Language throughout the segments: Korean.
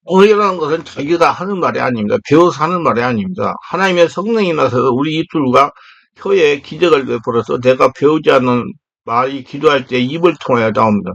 의라는 것은 자기가 하는 말이 아닙니다. 배워서 하는 말이 아닙니다. 하나님의 성령이 나서서 우리 입술과 혀에 기적을 베풀어서 내가 배우지 않는 말이 기도할 때 입을 통하여 나옵니다.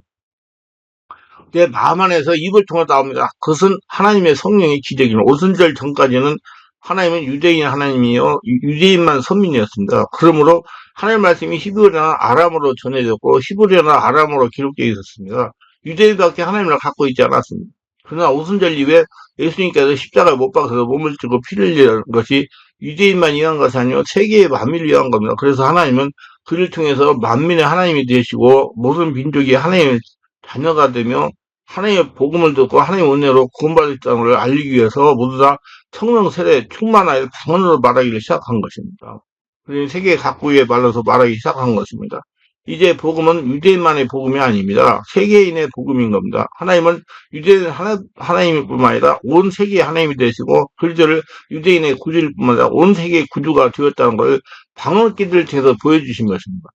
내 마음 안에서 입을 통해 나옵니다. 그것은 하나님의 성령의 기적입니다. 오순절 전까지는 하나님은 유대인 하나님이요 유대인만 선민이었습니다. 그러므로 하나님 말씀이 히브리어나 아람어로 전해졌고 히브리어나 아람어로 기록되어 있었습니다. 유대인밖에 하나님을 갖고 있지 않았습니다. 그러나 오순절 이후에 예수님께서 십자가에 못 박아서 몸을 찌고 피를 흘리는 것이 유대인만 위한 것이 아니고 세계의 만민을 위한 겁니다. 그래서 하나님은 그를 통해서 만민의 하나님이 되시고 모든 민족이 하나님의 자녀가 되며 하나님의 복음을 듣고 하나님의 은혜로 구원받을 자를 알리기 위해서 모두 다 성령 세례 충만하여 방언으로 말하기를 시작한 것입니다. 그래서 세계 각국에 말로서 말하기 시작한 것입니다. 이제 복음은 유대인만의 복음이 아닙니다. 세계인의 복음인 겁니다. 하나님은 유대인 하나님일 뿐만 아니라 온 세계의 하나님이 되시고 그들을 유대인의 구주일 뿐만 아니라 온 세계의 구주가 되었다는 것을 방언기들을 통해서 보여주신 것입니다.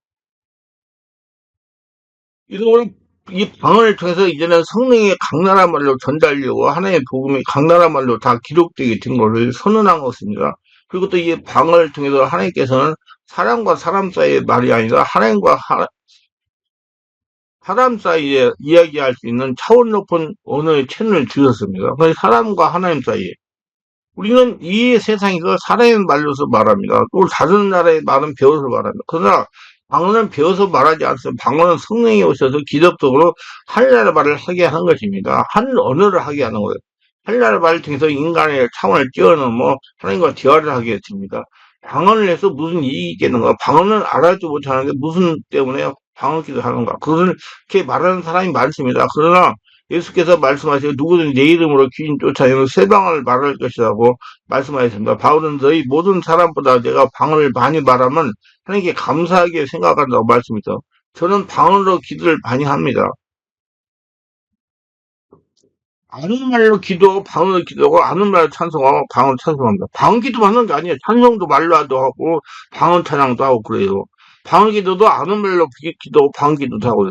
이런 이 방언을 통해서 이제는 성령의 강렬한 말로 전달되고 하나님의 복음이 강렬한 말로 다 기록되게 된 것을 선언한 것입니다. 그리고 또 이 방언을 통해서 하나님께서는 사람과 사람 사이의 말이 아니라 하나님과 사람 사이에 이야기할 수 있는 차원 높은 언어의 채널을 주셨습니다. 그래서 사람과 하나님 사이에 우리는 이 세상에서 사람의 말로서 말합니다. 또 다른 나라의 말은 배워서 말합니다. 그러나 방언은 배워서 말하지 않습니다. 방언은 성령이 오셔서 기적적으로 하늘나라 말을 하게 하는 것입니다. 하늘 언어를 하게 하는 거예요. 하늘나라 말을 통해서 인간의 차원을 뛰어넘어 하나님과 대화를 하게 됩니다. 방언을 해서 무슨 이익이 있겠는가? 방언은 알아듣지 못하는데 무슨 때문에 방언기도 하는가? 그것을 이렇게 말하는 사람이 많습니다. 그러나 예수께서 말씀하시고 누구든 내 이름으로 귀신 쫓아내는 새 방언을 말할 것이라고 말씀하셨습니다. 바울은 너희 모든 사람보다 내가 방언을 많이 말하면 하나님께 감사하게 생각한다고 말씀했죠. 저는 방언으로 기도를 많이 합니다. 아는 말로 기도하고 방언으로 기도하고 아는 말로 찬송하고 방언 찬송합니다. 방언 기도만 하는 게 아니에요. 찬송도 말로도 하고 방언 찬양도 하고 그래요. 방언 기도도 아는 말로 기도하고 방언 기도도 하고요.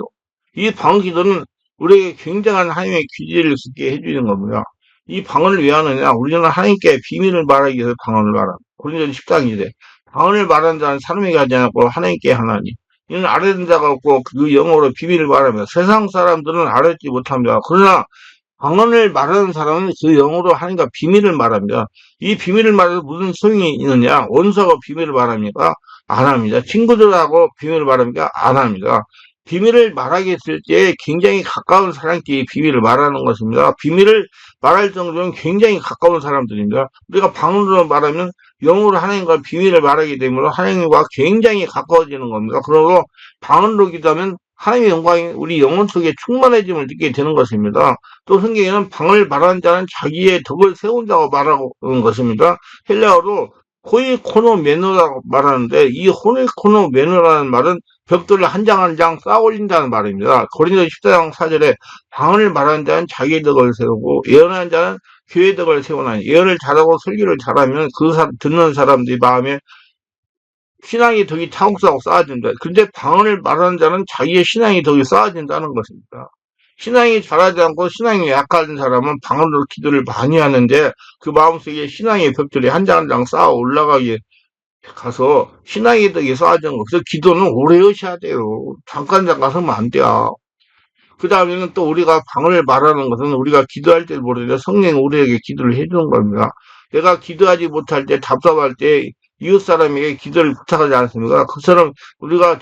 이 방언 기도는 우리에게 굉장한 하나님의 귀지를 쓰게 해주는 겁니다. 이 방언을 왜 하느냐? 우리는 하나님께 비밀을 말하기 위해서 방언을 말합니다. 고린도전 10장이래. 방언을 말하는 자는 사람에게 하지 않고 하나님께 하나니. 이는 알아듣는 자가 없고 그 영어로 비밀을 말합니다. 세상 사람들은 알아듣지 못합니다. 그러나 방언을 말하는 사람은 그 영어로 하나님과 비밀을 말합니다. 이 비밀을 말해서 무슨 소용이 있느냐? 원수하고 비밀을 말합니까? 안 합니다. 친구들하고 비밀을 말합니까? 안 합니다. 비밀을 말하게 했을 때 굉장히 가까운 사람끼리 비밀을 말하는 것입니다. 비밀을 말할 정도는 굉장히 가까운 사람들입니다. 우리가 방언으로 말하면 영어로 하나님과 비밀을 말하게 되므로 하나님과 굉장히 가까워지는 겁니다. 그러므로 방언으로 기도하면 하나님의 영광이 우리 영혼 속에 충만해짐을 느끼게 되는 것입니다. 또 성경에는 방언을 말하는 자는 자기의 덕을 세운다고 말하는 것입니다. 헬라어로 호이코노메노라고 말하는데 이 호이코노메노라는 말은 벽돌을 한 장 한 장 쌓아 올린다는 말입니다. 고린도 14장 4절에 방언을 말하는 자는 자기의 덕을 세우고 예언하는 자는 교회의 덕을 세우나니 예언을 잘하고 설교를 잘하면 듣는 사람들이 마음에 신앙의 덕이 차곡차곡 쌓아진다. 근데 방언을 말하는 자는 자기의 신앙의 덕이 쌓아진다는 것입니다. 신앙이 잘하지 않고 신앙이 약한 사람은 방언으로 기도를 많이 하는데 그 마음속에 신앙의 벽돌이 한 장 한 장 쌓아 올라가게 가서 신앙의 덕이 쌓아지는 거. 그래서 기도는 오래 하셔야 돼요. 잠깐 하면 안 돼요. 그 다음에는 또 우리가 방언을 말하는 것은 우리가 기도할 때 모르는데 성령이 우리에게 기도를 해주는 겁니다. 내가 기도하지 못할 때 답답할 때 이웃 사람에게 기도를 부탁하지 않습니까? 그처럼 우리가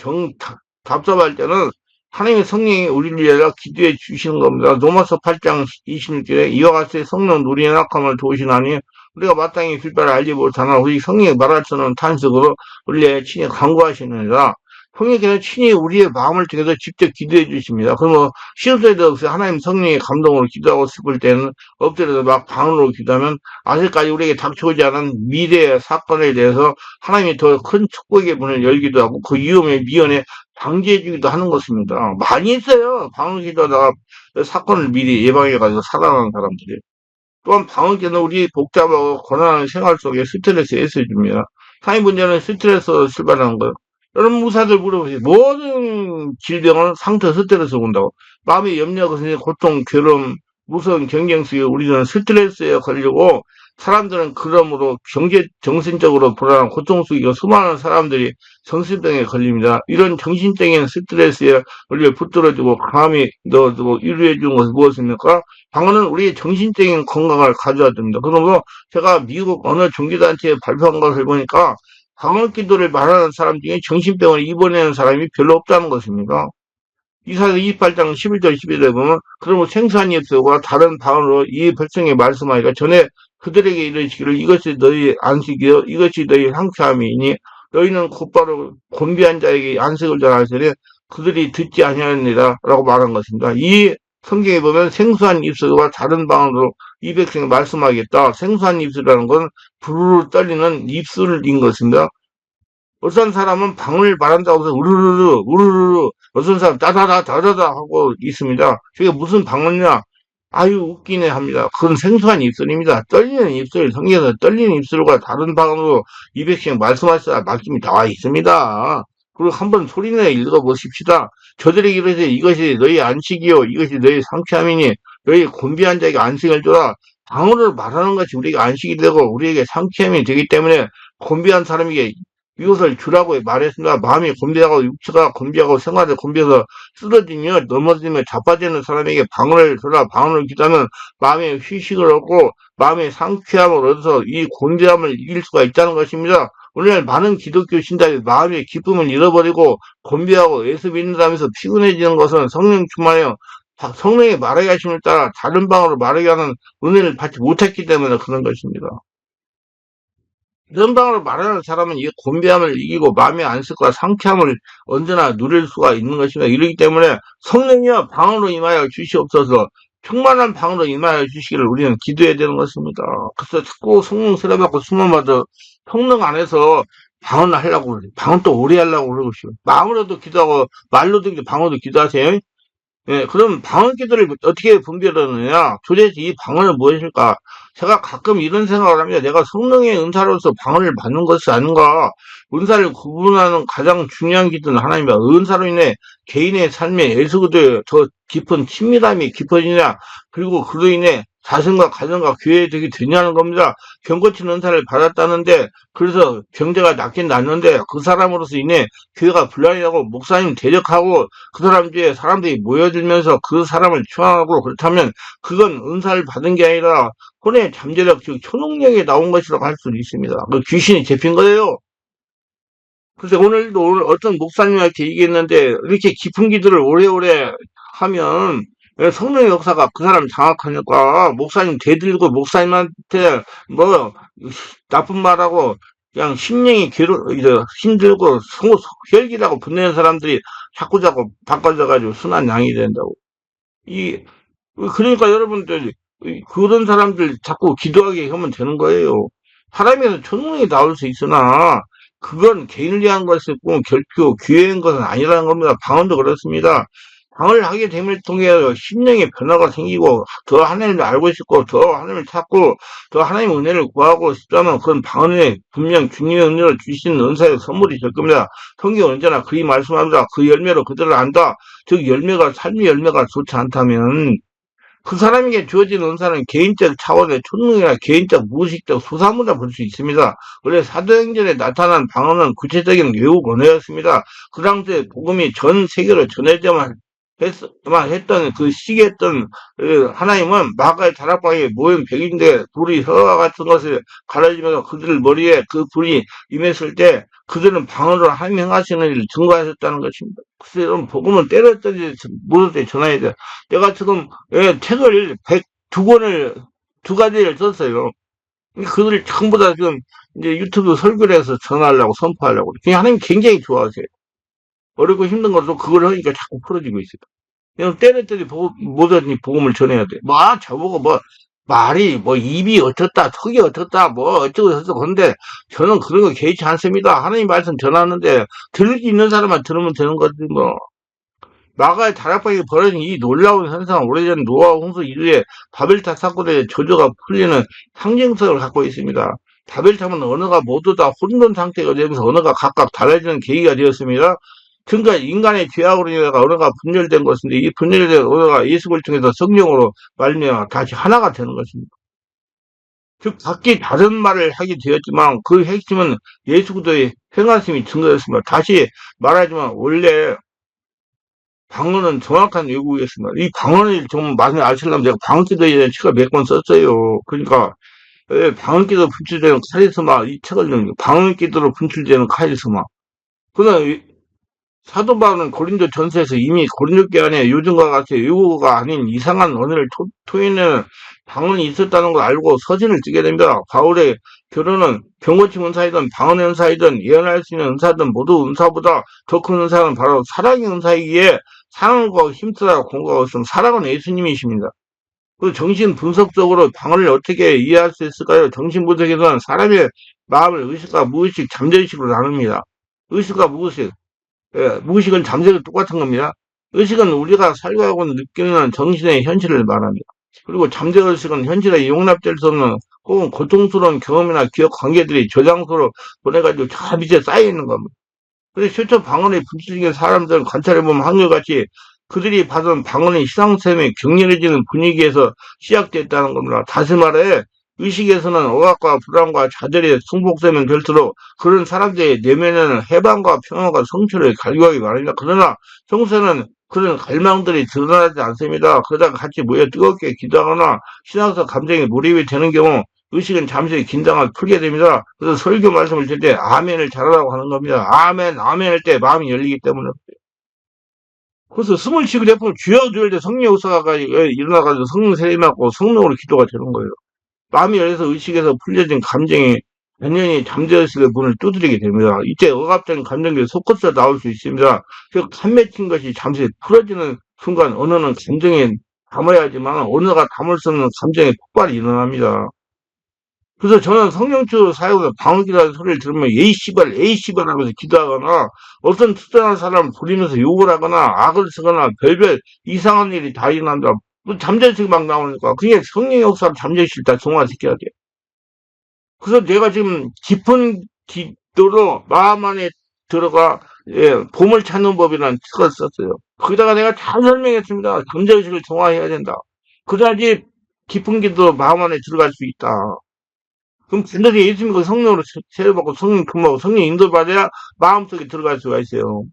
답답할 때는 하나님의 성령이 우리를 위하여 기도해 주시는 겁니다. 로마서 8장 26절에 이와 같이 성령 누리의 낙함을 도우시나니 우리가 마땅히 필바를 알지 못하나 우리 성령이 말할 수 없는 탄식으로 우리의 친히 간구하시느니라. 성령께서 친히 우리의 마음을 통해서 직접 기도해 주십니다. 그러면 시도 때도 없이 하나님 성령의 감동으로 기도하고 싶을 때는 엎드려서 막 방언으로 기도하면 아직까지 우리에게 닥쳐오지 않은 미래의 사건에 대해서 하나님이 더 큰 축복의 문을 열기도 하고 그 위험에 미연에 방지해 주기도 하는 것입니다. 많이 있어요. 방언 기도하다가 사건을 미리 예방해가지고 살아나는 사람들이. 또한 방언기는 우리 복잡하고 고난하는 생활 속에 스트레스 해소해줍니다. 타인 문제는 스트레스로 출발하는 거예요. 여러분 의사들 물어보세요. 모든 질병은 상태 스트레스 온다고. 마음의 염려, 고통, 괴로움, 무서운 경쟁 속에 우리는 스트레스에 걸리고 사람들은 그러므로 정신적으로 불안한 고통 속에 수많은 사람들이 정신병에 걸립니다. 이런 정신적인 스트레스에 걸려 붙들어지고 감히 넣어두고 위로해 주는 것은 무엇입니까? 방언은 우리의 정신적인 건강을 가져야 됩니다. 그러므로 제가 미국 어느 종교단체에 발표한 것을 보니까 방언 기도를 말하는 사람 중에 정신병을 입원하는 사람이 별로 없다는 것입니다. 이사야 28장 11절 12절에 보면 그러므로 생수한 입술과 다른 방언으로 이 백성에 말씀하니까 전에 그들에게 이르시기를 이것이 너희 안식이요 이것이 너희 상쾌함이니 너희는 곧바로 곤비한 자에게 안식을 전하시되 그들이 듣지 아니하느니라 라고 말한 것입니다. 이 성경에 보면 생수한 입술과 다른 방언으로 이 백성에 말씀하겠다. 생수한 입술이라는 건 부르르 떨리는 입술인 것입니다. 어떤 사람은 방언을 말한다고 해서 우르르르 우르르르 어떤 사람 따다다 다다다 하고 있습니다. 그게 무슨 방언이냐? 아유 웃기네 합니다. 그건 생소한 입술입니다. 떨리는 입술, 성경에서 떨리는 입술과 다른 방언으로 200씩 말씀하시다 말씀이 나와 있습니다. 그리고 한번 소리내어 읽어보십시다. 저들에게 이르되 이것이 너희 안식이요 이것이 너희 상쾌함이니 너희 곤비한 자에게 안식을 줘라. 방언을 말하는 것이 우리에게 안식이 되고 우리에게 상쾌함이 되기 때문에 곤비한 사람에게 이것을 주라고 말했습니다. 마음이 곤비하고 육체가 곤비하고 생활이 곤비해서 쓰러지며 넘어지며 자빠지는 사람에게 방언을 줘라. 방언을 기도하면 마음의 휴식을 얻고 마음의 상쾌함을 얻어서 이 곤비함을 이길 수가 있다는 것입니다. 오늘 많은 기독교 신자들이 마음의 기쁨을 잃어버리고 곤비하고 예수 믿는다면서 피곤해지는 것은 성령 충만하여 성령의 말하게 하심을 따라 다른 방언으로 말하게 하는 은혜를 받지 못했기 때문에 그런 것입니다. 이런 방으로 말하는 사람은 이 곤비함을 이기고 마음의 안식과 상쾌함을 언제나 누릴 수가 있는 것입니다. 이러기 때문에 성령이여 방으로 임하여 주시옵소서 충만한 방으로 임하여 주시기를 우리는 기도해야 되는 것입니다. 그래서 자꾸 성령 세례받고 숨어마저 성령 안에서 방언을 하려고 그래요. 방언 또 오래 하려고 그러고 싶어요. 마음으로도 기도하고 말로도 방언도 기도하세요. 예, 그럼 방언 기도를 어떻게 분별하느냐? 도대체 이 방언은 무엇일까? 제가 가끔 이런 생각을 합니다. 내가 성령의 은사로서 방언을 받는 것이 아닌가? 은사를 구분하는 가장 중요한 기도는 하나님이다. 은사로 인해 개인의 삶에 예수그도의 더 깊은 친밀함이 깊어지냐? 그리고 그로 인해 자신과 가정과 교회에 되게 되냐는 겁니다. 병고친 은사를 받았다는데 그래서 병자가 낫긴 낫는데 그 사람으로서 인해 교회가 분란이라고 목사님 대적하고 그 사람 뒤에 사람들이 모여들면서 그 사람을 추앙하고 그렇다면 그건 은사를 받은 게 아니라 혼의 잠재력 즉 초능력에 나온 것이라고 할 수도 있습니다. 그 귀신이 잡힌 거예요. 그래서 오늘 어떤 목사님한테 얘기했는데 이렇게 깊은 기도를 오래오래 하면 성령의 역사가 그 사람 장악하니까 목사님 대들고 목사님한테 뭐 나쁜 말하고 그냥 심령이 힘들고 혈기라고 분내는 사람들이 자꾸자꾸 바꿔져가지고 순한 양이 된다고. 이 그러니까 여러분들 그런 사람들 자꾸 기도하게 하면 되는 거예요. 사람에서 초능력이 나올 수 있으나 그건 개인을 위한 것이고 결코 교회인 것은 아니라는 겁니다. 방언도 그렇습니다. 방언을 하게 됨을 통해 심령의 변화가 생기고 더 하나님을 알고 싶고 더 하나님을 찾고 더 하나님의 은혜를 구하고 싶다면 그건 방언에 분명 중요한 은혜를 주시는 은사의 선물이 될 겁니다. 성경은 언제나 그리 말씀합니다. 그 열매로 그들을 안다. 즉 열매가 삶의 열매가 좋지 않다면 그 사람에게 주어진 은사는 개인적 차원의 초능이나 개인적 무의식적 수사문이라 볼 수 있습니다. 원래 사도행전에 나타난 방언은 구체적인 외국 언어였습니다. 그 당시에 복음이 전 세계로 전해져만 했던 그 시기했던 하나님은 마가의 다락방에 모인 백인들 불이 혀와 같은 것을 가려지면서 그들 머리에 그 불이 임했을 때 그들은 방언으로 하나님 행하시는 일을 증거하셨다는 것입니다. 그래서 여러분 복음은 때렸더니 무엇을 때 전해야 돼요. 내가 지금 책을 102권을 두 가지를 썼어요. 그들을 전부 다 지금 이제 유튜브 설교를 해서 전하려고 선포하려고. 그냥 하나님 굉장히 좋아하세요. 어렵고 힘든 것도 그걸 하니까 자꾸 풀어지고 있어요. 그냥 때렸더니 모든 복음을 전해야 돼. 저보고 말이 입이 어떻다, 턱이 어떻다, 어쩌고 저쩌고 그런데 저는 그런 거 개의치 않습니다. 하나님 말씀 전하는데 들을 수 있는 사람만 들으면 되는 거지 뭐. 마가의 다락방에 벌어진 이 놀라운 현상은 오래전 노아 홍수 이후에 바벨탑 사건의 저주가 풀리는 상징성을 갖고 있습니다. 바벨탑은 언어가 모두 다 혼돈 상태가 되면서 언어가 각각 달라지는 계기가 되었습니다. 그러니까 인간의 죄악으로 인해서 언어가 분열된 것인데 이 분열된 언어가 예수를 통해서 성령으로 말미암아 다시 하나가 되는 것입니다. 즉 각기 다른 말을 하게 되었지만 그 핵심은 예수 그리스도의 행하심이 증거됐습니다. 다시 말하지만 원래 방언은 정확한 외국이었습니다. 이 방언을 좀 많이 아시려면 제가 방언기도에 대한 책을 몇 권 썼어요. 그러니까 방언기도 분출되는 카리스마 이 책을 좀 방언기도로 분출되는 카리스마. 그러나 사도 바울은 고린도 전서에서 이미 고린도 교안에 요즘과 같이 외국어가 아닌 이상한 언어를 토해내는 방언이 있었다는 걸 알고 서신을 쓰게 됩니다. 바울의 결론은 병고침 은사이든 방언 은사이든 예언할 수 있는 은사든 모두 은사보다 더 큰 은사는 바로 사랑의 은사이기에 사랑과 힘쓰라 공부하고 있으면 사랑은 예수님이십니다. 그 정신 분석적으로 방언을 어떻게 이해할 수 있을까요? 정신 분석에서는 사람의 마음을 의식과 무의식, 잠재의식으로 나눕니다. 의식과 무의식. 무의식은 잠재도 똑같은 겁니다. 의식은 우리가 살고하고 느끼는 정신의 현실을 말합니다. 그리고 잠재의식은 현실에 용납될 수 없는 혹은 고통스러운 경험이나 기억 관계들이 저장소로 보내가지고 저 밑에 쌓여 있는 겁니다. 그래서 실제 방언의 분출적인 사람들을 관찰해보면 한결같이 그들이 받은 방언의 희상샘이 격렬해지는 분위기에서 시작됐다는 겁니다. 다시 말해 의식에서는 억압과 불안과 좌절이 승복되면 될수록 그런 사람들의 내면에는 해방과 평화가 성취를 갈구하기 마련이다. 그러나 평소에는 그런 갈망들이 드러나지 않습니다. 그러다가 같이 모여 뜨겁게 기도하거나 신앙적 감정에 몰입이 되는 경우 의식은 잠시 긴장을 풀게 됩니다. 그래서 설교 말씀을 드릴 때 아멘을 잘하라고 하는 겁니다. 아멘, 아멘 할 때 마음이 열리기 때문에. 그래서 숨을 쉬고 내품 주여 주여 때 성령 역사가 일어나가지고 성령 세례 맞고 성령으로 기도가 되는 거예요. 마음이 열려서 의식에서 풀려진 감정이 완전히 잠재의식의 문을 두드리게 됩니다. 이때 억압적인 감정들이 솟구쳐 나올 수 있습니다. 즉, 한 맺힌 것이 잠시 풀어지는 순간 언어는 감정에 담아야지만 언어가 담을 수 없는 감정의 폭발이 일어납니다. 그래서 저는 성령주 사역을 방언기라는 소리를 들으면 에이 씨발 에이 씨발 하면서 기도하거나 어떤 특정한 사람을 부리면서 욕을 하거나 악을 쓰거나 별별 이상한 일이 다 일어난다. 뭐 잠재의식이 막 나오니까 그게 성령 역사를 잠재의식을 다 정화시켜야 돼. 그래서 내가 지금 깊은 기도로 마음 안에 들어가 봄을 찾는 법이라는 책을 썼어요. 거기다가 내가 잘 설명했습니다. 잠재의식을 정화해야 된다. 그래야지 깊은 기도 마음 안에 들어갈 수 있다. 그럼 반드시 예수님과 성령으로 세례받고 성령 금하고 성령 인도받아야 마음속에 들어갈 수가 있어요.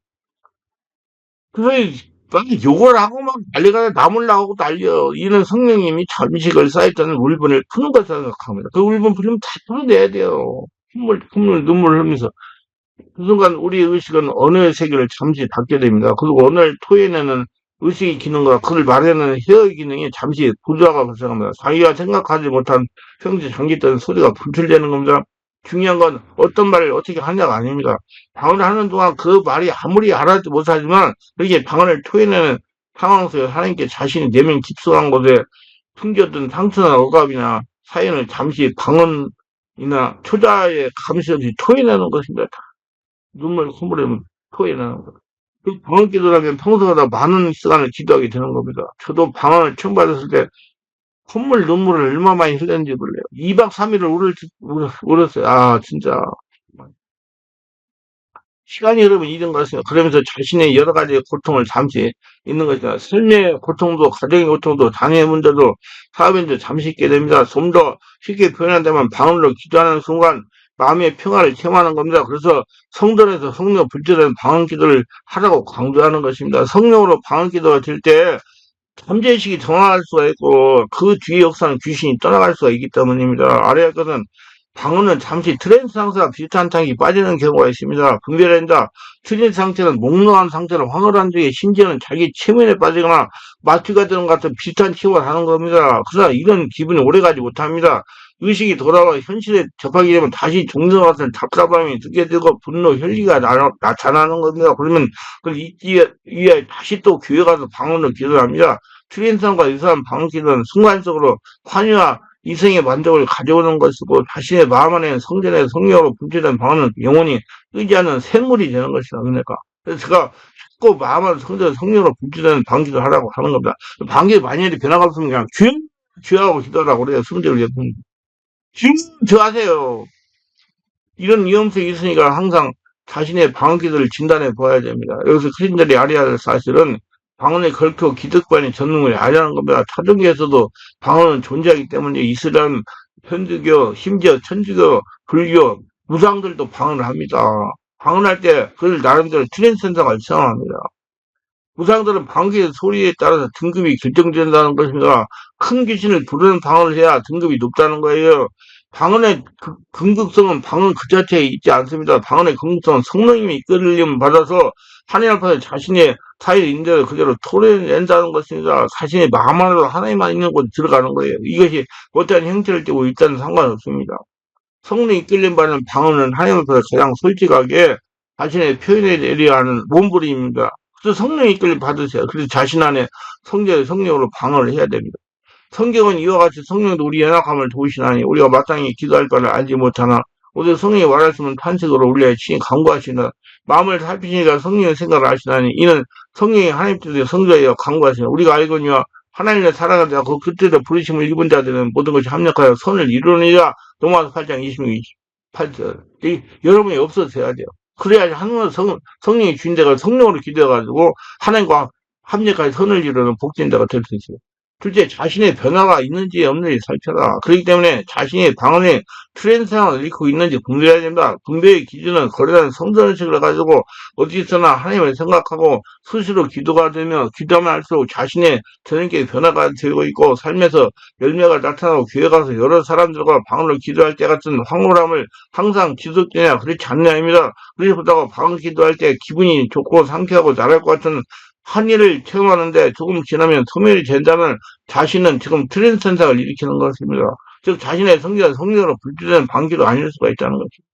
그래서 막 욕을 하고 막 난리가 남을 나오고 난리요. 이는 성령님이 잠식을 쌓였다는 울분을 푸는 것을 생각합니다. 그 울분 풀리면 다 풀어내야 돼요. 콧물, 눈물을 흘리면서. 그 순간 우리 의식은 언어의 세계를 잠시 닫게 됩니다. 그리고 언어를 토해내는 의식의 기능과 그를 말해내는 혀의 기능이 잠시 부조화가 발생합니다. 자기가 생각하지 못한 평소 잠겼던 소리가 분출되는 겁니다. 중요한 건 어떤 말을 어떻게 하냐가 아닙니다. 방언을 하는 동안 그 말이 아무리 알아듣지 못하지만 그렇게 방언을 토해내는 상황 속에 하나님께 자신이 내면 깊숙한 곳에 숨겼던 상처나 억압이나 사연을 잠시 방언이나 초자의 감시 없이 토해내는 것입니다. 눈물 콧물에 토해내는 것. 그 방언 기도라면 평소보다 많은 시간을 기도하게 되는 겁니다. 저도 방언을 처음 받았을 때 콧물 눈물을 얼마 많이 흘렸는지 몰라요. 2박 3일을 울었어요. 아 진짜 시간이 흐르면 이런 것이요. 그러면서 자신의 여러 가지 고통을 잠시 있는 것이다. 삶의 고통도 가정의 고통도 장애 문제도 사업의 문제도 잠시 있게 됩니다. 좀 더 쉽게 표현한다면 방언으로 기도하는 순간 마음의 평화를 체험하는 겁니다. 그래서 성전에서 성령 불제된 방언 기도를 하라고 강조하는 것입니다. 성령으로 방언 기도가 될 때 잠재의식이 정화할 수가 있고 그 뒤의 역사는 귀신이 떠나갈 수가 있기 때문입니다. 아래의 것은 방언은 잠시 트랜스 상태와 비슷한 상태에 빠지는 경우가 있습니다. 분별해야 한다. 트랜스 상태는 몽롱한 상태로 황홀한 뒤에 심지어는 자기 체면에 빠지거나 마취가 되는 것 같은 비슷한 체험을 하는 겁니다. 그러나 이런 기분이 오래가지 못합니다. 의식이 돌아와 현실에 접하게 되면 다시 종전 같은 답답함이 느껴지고 분노, 혈기가 나타나는 겁니다. 그러면 그걸 잊기 위해 다시 또 교회 가서 방언을 기도합니다. 트랜스과 유사한 방언 기도는 순간적으로 환희와 이성의 만족을 가져오는 것이고 자신의 마음 안에 성전에 성령으로 분출된 방언은 영원히 뜨지 않는 샘물이 되는 것이다. 그러니까 그래서 제가 자꾸 마음 안에 성전 성령으로 분출되는 방기도 하라고 하는 겁니다. 방기 만약에 변화가 없으면 그냥 주하고 기도하라고 그래요. 순대를 주저 하세요. 이런 위험성이 있으니까 항상 자신의 방언기도를 진단해 보아야 됩니다. 여기서 크리스천들이 알아야 할 사실은 방언에 걸켜 기득권의 전능을 알아야하는 겁니다. 차종교에서도 방언은 존재하기 때문에 이슬람, 현두교, 심지어 천주교, 불교, 무상들도 방언을 합니다. 방언할 때 그들 나름대로 트랜스센서가 이상합니다. 무상들은 방귀의 소리에 따라서 등급이 결정된다는 것입니다. 큰 귀신을 부르는 방언을 해야 등급이 높다는 거예요. 방언의 긍극성은 방언 그 자체에 있지 않습니다. 방언의 긍극성은 성령님이 이끌림 받아서 하나님 앞에서 자신의 사회를 인대로 그대로 토해낸다는 것입니다. 자신의 마음 안으로 하나님만 있는 곳에 들어가는 거예요. 이것이 어떠한 형태를 띠고 있다는 상관없습니다. 성령이 이끌림 받는 방언은 하나님 앞에서 가장 솔직하게 자신의 표현에 내려야 하는 몸부림입니다. 그래서 성령이 이끌림 받으세요. 그래서 자신 안에 성령으로 방언을 해야 됩니다. 성경은 이와 같이 성령도 우리 연약함을 도우시나니 우리가 마땅히 기도할 바를 알지 못하나 오늘 성령이 말하시면 탄식으로 울려 친히 간구하시나 마음을 살피시니까 성령의 생각을 하시나니 이는 성령이 하나님 뜻의 성자여 간구하시나 우리가 알거니와 하나님을 사랑하지 않고 그 뜻에 부르심을 입은 자들은 모든 것이 합력하여 선을 이루느니라. 로마서 8장 26, 28절. 여러분이 없어져야 돼요. 그래야지 하나님은 성령이 주인 데가 성령으로 기도해가지고 하나님과 합력하여 선을 이루는 복된 자가 될 수 있어요. 둘째, 자신의 변화가 있는지 없는지 살펴라. 그렇기 때문에 자신의 방언에 트랜스상을 일으키고 있는지 분별해야 됩니다. 분별의 기준은 거대한 성전의식을 가지고 어디서나 하나님을 생각하고 수시로 기도가 되며 기도하면 할수록 자신의 저녁의 변화가 되고 있고 삶에서 열매가 나타나고 교회 가서 여러 사람들과 방언을 기도할 때 같은 황홀함을 항상 지속되냐 그렇지 않냐입니다. 그래서 방언 기도할 때 기분이 좋고 상쾌하고 잘할 것 같은 한 일을 체험하는데 조금 지나면 소멸이 된다면 자신은 지금 트랜스 현상을 일으키는 것입니다. 즉 자신의 성기가 성령으로 불주되는 방기도 아닐 수가 있다는 것입니다.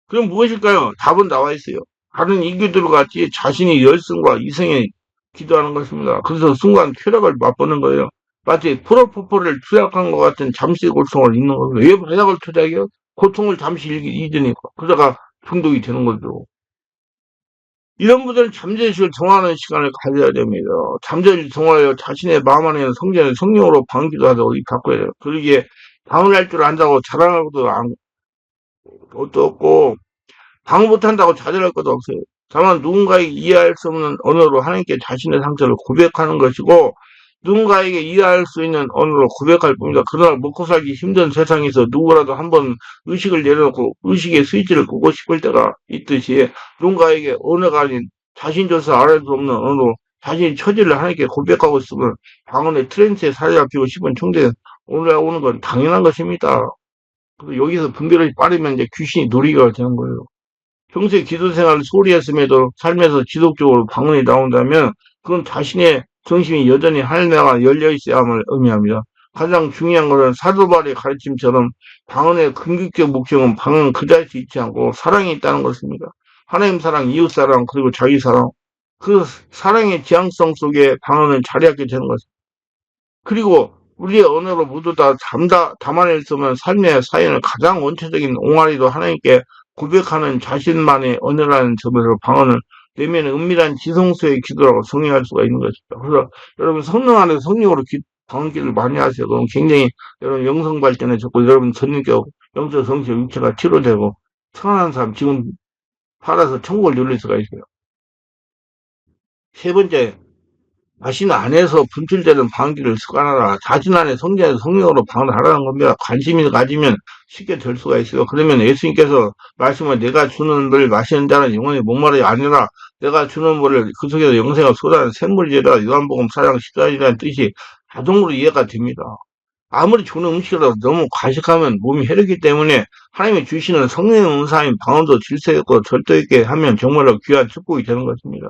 그럼 무엇일까요? 답은 나와 있어요. 다른 이교들과 같이 자신이 열성과 이성에 기도하는 것입니다. 그래서 순간 쾌락을 맛보는 거예요. 마치 프로포폴을 투약한 것 같은 잠시 고통을 잊는 거예요. 왜 마약을 투약해요? 고통을 잠시 잊으니까. 그러다가 중독이 되는 거죠. 이런 분들은 잠재의식을 정화하는 시간을 가져야 됩니다. 잠재의식을 정화하여 자신의 마음 안에 있는 성령으로 방기도 하도록 바꿔야 돼요. 그러기에 방을 할 줄 안다고 자랑하고도 것도 없고 방을 못한다고 자절할 것도 없어요. 다만 누군가에게 이해할 수 없는 언어로 하나님께 자신의 상처를 고백하는 것이고 누군가에게 이해할 수 있는 언어로 고백할 뿐입니다. 그러나 먹고 살기 힘든 세상에서 누구라도 한번 의식을 내려놓고 의식의 스위치를 끄고 싶을 때가 있듯이 누군가에게 언어가 아닌 자신조차 알아볼 수 없는 언어로 자신의 처지를 하나님께 고백하고 있으면 방언의 트렌스에 사리 잡히고 싶은 청대에 오는 건 당연한 것입니다. 그래서 여기서 분별이 빠르면 이제 귀신이 놀이가 되는 거예요. 평소에 기도 생활을 소홀히 했음에도 삶에서 지속적으로 방언이 나온다면 그건 자신의 정신이 여전히 하늘나라가 열려있어야 함을 의미합니다. 가장 중요한 것은 사도 바울의 가르침처럼 방언의 궁극적 목적은 방언 그 자리에 있지 않고 사랑이 있다는 것입니다. 하나님 사랑, 이웃 사랑, 그리고 자기 사랑. 그 사랑의 지향성 속에 방언을 자리하게 되는 것입니다. 그리고 우리의 언어로 모두 다 담아낼 수 없는 삶의 사연을 가장 원초적인 옹알이도 하나님께 고백하는 자신만의 언어라는 점에서 방언을 내면 은밀한 지성소의 기도라고 정의할 수가 있는 것입니다. 그래서 여러분 성령 안에서 성령으로 방언기를 많이 하세요. 그럼 굉장히 여러분 영성 발전에 좋고 여러분 전능적 영적 정신 육체가 치료되고 천안한 삶 지금 살아서 천국을 누릴 수가 있어요. 세 번째, 자신 안에서 분출되는 방귀를 습관하라. 자신 안에 성령으로 방언을 하라는 겁니다. 관심이 가지면 쉽게 될 수가 있어요. 그러면 예수님께서 말씀을 내가 주는 물 마시는 자는 영원히 목마르지 아니라 내가 주는 물을 그 속에서 영생을 쏟아내는 샘물이라 요한복음 4장 14절이라는 뜻이 자동으로 이해가 됩니다. 아무리 좋은 음식이라도 너무 과식하면 몸이 해르기 때문에 하나님이 주시는 성령의 은사인 방언도 질서 있고 절도 있게 하면 정말로 귀한 축복이 되는 것입니다.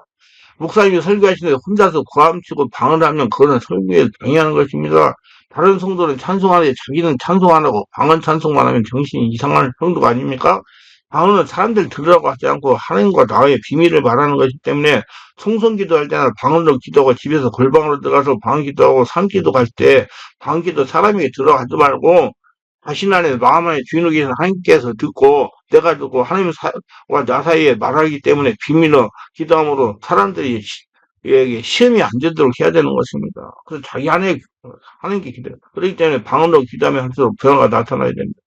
목사님이 설교하시는데 혼자서 고함치고 방언을 하면 그거는 설교에 방해하는 것입니다. 다른 성도는 찬송하는데 자기는 찬송 안 하고 방언 찬송만 하면 정신이 이상한 정도가 아닙니까? 방언은 사람들 들으라고 하지 않고 하나님과 나의 비밀을 말하는 것이기 때문에 성성 기도할 때나 방언으로 기도하고 집에서 골방으로 들어가서 방언 기도하고 산기도 갈 때 방언 기도 사람에게 들어가지 말고 자신 안에 마음 안에 주인으로 계신 하나님께서 듣고 내가 듣고 하나님과 나 사이에 말하기 때문에 비밀로 기도함으로 사람들이 에게 시험이 안 되도록 해야 되는 것입니다. 그래서 자기 안에 하나님께 기도해요. 그렇기 때문에 방언으로 기도하면 할수록 변화가 나타나야 됩니다.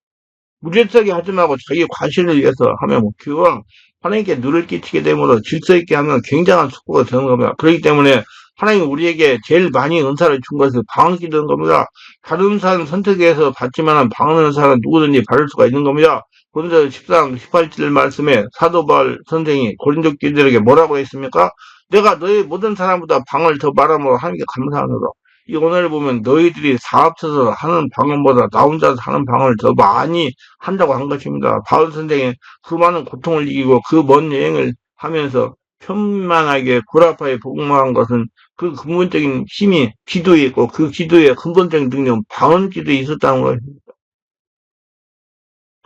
무질서하게 하지 말고 자기 과실을 위해서 하면 목표가 하나님께 누를 끼치게 되므로 질서 있게 하면 굉장한 축복가 되는 겁니다. 그렇기 때문에 하나님이 우리에게 제일 많이 은사를 준 것은 방언이 되는 겁니다. 다른 은사는 선택해서 받지만 방언 은사는 누구든지 받을 수가 있는 겁니다. 고린도 13, 18절 말씀에 사도 바울 선생이 고린도 교인들에게 뭐라고 했습니까? 내가 너희 모든 사람보다 방언을 더 말함으로 하나님께 감사하노라. 이 오늘 보면 너희들이 사업쳐서 하는 방언보다 나 혼자서 하는 방언을 더 많이 한다고 한 것입니다. 바울 선생의 그 많은 고통을 이기고 그 먼 여행을 하면서 편만하게 구라파에 복무한 것은 그 근본적인 힘이 기도에 있고 그 기도의 근본적인 능력은 방언 기도에 있었다는 것입니다.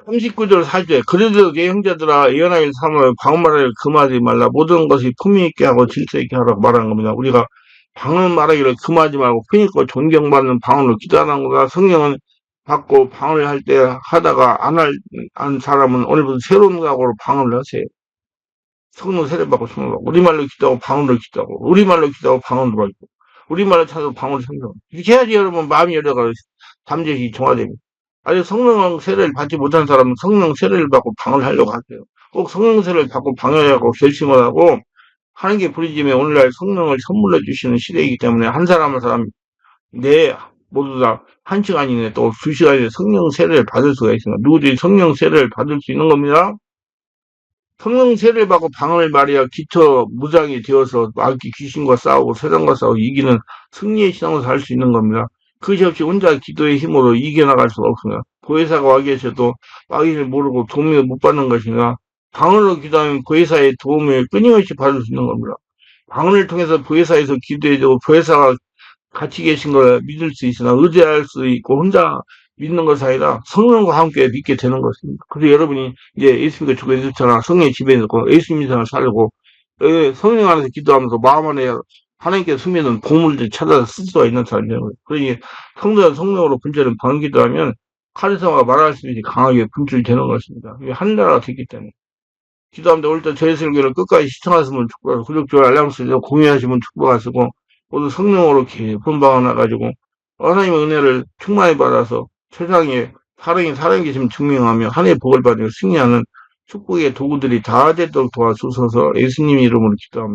39절 4절 그래도 내 형제들아 예언하길 삼으라 방언말을 금하지 말라 모든 것이 품위 있게 하고 질서 있게 하라고 말하는 겁니다. 우리가 방언 말하기를 금하지 말고 품위 있고 존경받는 방언으로 기도하는 거다. 성령은 받고 방언을 할 때 하다가 안 사람은 오늘부터 새로운 각오로 방언을 하세요. 성령 세례받고 성령 우리말로 기도하고 방언으로 기도하고 우리말로 기도하고 방언으로 하고 우리말로 찾아서 방언을 성령 이렇게 해야지 여러분 마음이 열려가 잠재시 정화됩니다. 아직 성령 세례를 받지 못한 사람은 성령 세례를 받고 방언을 하려고 하세요. 꼭 성령 세례를 받고 방언하려고 결심을 하고 하는 게 부르짖으면 오늘날 성령을 선물로 주시는 시대이기 때문에 한 사람 한 사람 내 모두 다 한 시간 이내 또 두 시간 이내 성령 세례를 받을 수가 있습니다. 누구든지 성령 세례를 받을 수 있는 겁니다. 성령 세례를 받고 방언을 말이야 기초 무장이 되어서 마귀 귀신과 싸우고 세상과 싸우고 이기는 승리의 신앙을 살 수 있는 겁니다. 그것이 없이 혼자 기도의 힘으로 이겨나갈 수가 없습니다. 보혜사가 와 계셔도 마귀를 모르고 도움을 못 받는 것이나 방언으로 기도하면 보혜사의 도움을 끊임없이 받을 수 있는 겁니다. 방언을 통해서 보혜사에서 기도해주고 보혜사가 같이 계신 걸 믿을 수 있으나 의지할 수 있고 혼자 믿는 것이 아니라 성령과 함께 믿게 되는 것입니다. 그래서 여러분이 이제 예수님과 주가 예수처럼 성령의 지배에 있고 예수님 생을 살고 성령 안에서 기도하면서 마음 안에 하나님께 숨기는 보물들 찾아서 쓸 수가 있는 사람이 되는 거예요. 그러니 성도는 성령으로 분별은 방언 기도하면 카리스마가 말할 수 있이 강하게 분출되는 것입니다. 이게 한 나라가 됐기 때문에. 기도합니다. 오늘도 저희 설교를 끝까지 시청하시면 축복하고 구독, 좋아요, 알람 설정 공유하시면 축복하시고 모두 성령으로 깊은 방언 가지고 하나님의 은혜를 충만히 받아서 세상에 사랑이 계시면 증명하며 하나님의 복을 받으며 승리하는 축복의 도구들이 다 되도록 도와주셔서 예수님 이름으로 기도합니다.